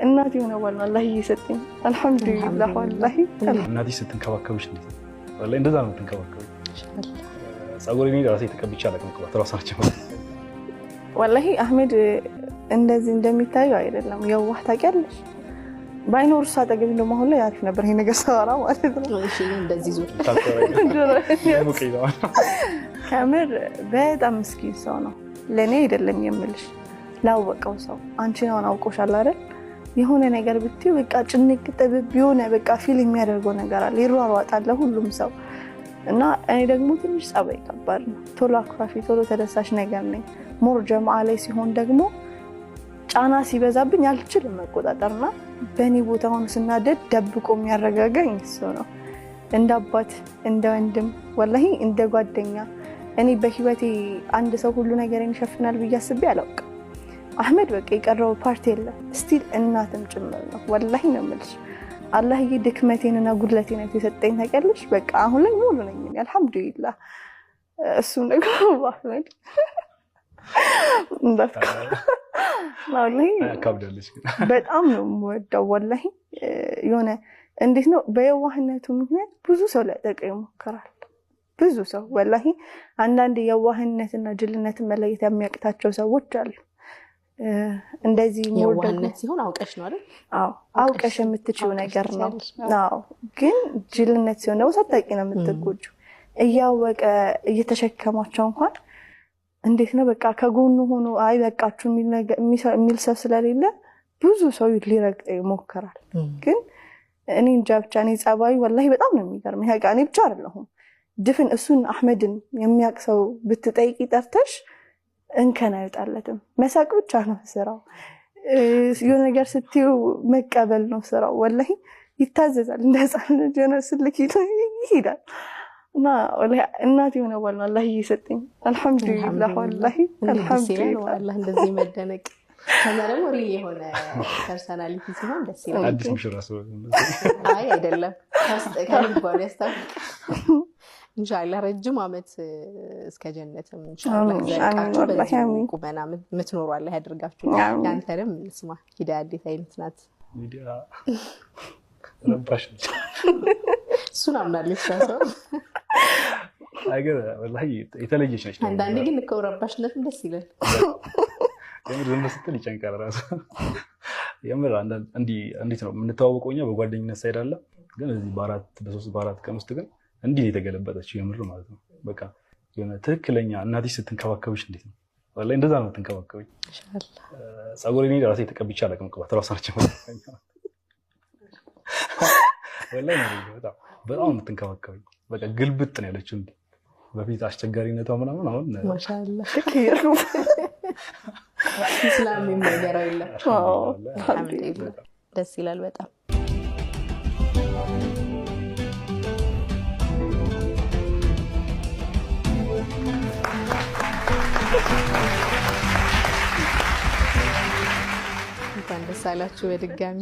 እናቴ ሆነ ባል ነው አላህ ይሰጠኝ አልহামዱሊላህ والله እናቴ ስትንከባከብሽ ነው والله እንደዛ ነው ትንከባከብሽ ኢንሻአላህ ጸጉሬን ራሴ ተቀብቻ አላውቅም ተራሳቸው والله አህመድ እንደዚህ እንደሚታየው አይደለም የዋህ ታውቂያለሽ ባይኖር ሳጠገብ እንደማ ሁሉ ያርፍ ነበር ይሄ ነገር ሰራ ማለት ነው እሺ እንደዚህ ዙር ካሜር በጣም ምስኪን ሰው ነው ለኔ አይደለም የምልሽ ላወቀው ሰው አንቺ ነው አውቆሻል አይደል የሆነ ነገር ብትይ በቃ ጭንቅ ጥብብ ቢሆነ በቃ ፊል የሚያደርገው ነገር አለ ይሯሯጣል ሁሉም ሰው እና እኔ ደግሞ ትንሽ ጸባይ ከባድ ነው ቶሎ አክራፊ ቶሎ ተደሳሽ ነገር ነኝ ሞር ጀማዓ ላይ ሲሆን ደግሞ ጫና ሲበዛብኝ አልችልም መቆጣጠርና በእኔ ቦታ ሆኖ ስናደድ ደብቆ የሚያረጋጋኝ እሱ ነው እንደ አባት እንደ ወንድም والله እንደ ጓደኛ እኔ በህይወቴ አንድ ሰው ሁሉ ነገርን ይሸፍናል ብዬ አስቤ አላውቅም አህመድ በቃ የቀረው ፓርት የለም ስቲል እናትም ጭምር ነው والله ነው የምልሽ አላህ ይድክመቴንና ጉድለቴን የተሰጠኝ ታውቂያለሽ በቃ አሁን ላይ ሙሉ ነኝ አልহামዱሊላህ እሱ ነገር አህመድ እንደፍካ والله አካብዳለሽ በጣም ነው የምወደው والله የሆነ እንዴት ነው በየዋህነቱ ምክንያት ብዙ ሰው ሊያጠቃው ይሞክራል ብዙ ሰው والله አንዳንድ የዋህነትና ጅልነትን መለየት የሚያቅታቸው ሰዎች አሉ እንደዚህ የዋህነት ሲሆን አውቀሽ ነው አይደል አዎ አውቀሽ የምትችው ነገር ነው አዎ ግን ጅልነት ሲሆን ነው ሰጣቂ ነው የምትጎጁ እያወቀ እየተሸከማቸው እንኳን እንዴት ነው በቃ ከጎኑ ሆኖ አይ በቃችሁ የሚል ሰው ስለሌለ ብዙ ሰው ሊረግጥ ይሞክራል ግን እኔ እንጃ ብቻ እኔ ጸባይ والله በጣም ነው የሚገርመኝ ሀቃ እኔ ብቻ አይደለሁም ድፍን እሱን አህመድን የሚያቅሰው ብትጠይቂ ጠርተሽ እንከን አይጣለትም መሳቅ ብቻ ነው ስራው የሆነ ነገር ስትዩ መቀበል ነው ስራው والله ይታዘዛል እንደዛን ጀነስ ልክ ይሄዳል እና والله እናቴ ሆነ ባል ነው አላህ ይሰጠኝ አልহামዱሊላህ والله አልহামዱሊላህ والله እንደዚህ መደነቅ ከመረም ወሪ የሆነ ፐርሰናሊቲ ሲሆን ደስ ይላል አዲስ ምሽራስ አይ አይደለም ከልባው ያስታውቅ ኢንሻአላህ ረጅም አመት እስከ ጀነትም ኢንሻአላህ ዘቃችሁ በዚህ ቁመና ምትኖሩ አላህ ያድርጋችሁ ያንተንም ስማ ሂዳያ አዲስ አይነት ናት ሚዲያ ረባሽ እሱን አምናለች ሰው አይገር والله የተለየች ነች አንዳንዴ ግን ከወረባሽነትም ደስ ይላል የምር ዝም ስትል ይጨንቃል ራሱ የምር እንዴት ነው የምንተዋወቀውኛ በጓደኝነት ሳይድ አለ ግን እዚህ በአራት ቀን ውስጥ ግን እንዲህ የተገለበጠችው የምር ማለት ነው በቃ የሆነ ትክክለኛ እናትሽ ስትንከባከብሽ እንዴት ነው والله እንደዛ ነው ትንከባከብኝ ኢንሻአላህ ጸጉሬን ራሴ ተቀብቻ አላውቅም ተራሳቸው والله ነው በጣም የምትንከባከብኝ በቃ ግልብጥ ነው ያለችው እንዴ በፊት አስቸጋሪነቷ ምናምን አሁን ማሻአላህ ተከይሩ እስላም የሚያገራ ይላል አልহামዱሊላህ ደስ ይላል በጣም እንኳን ደስ አላችሁ በድጋሚ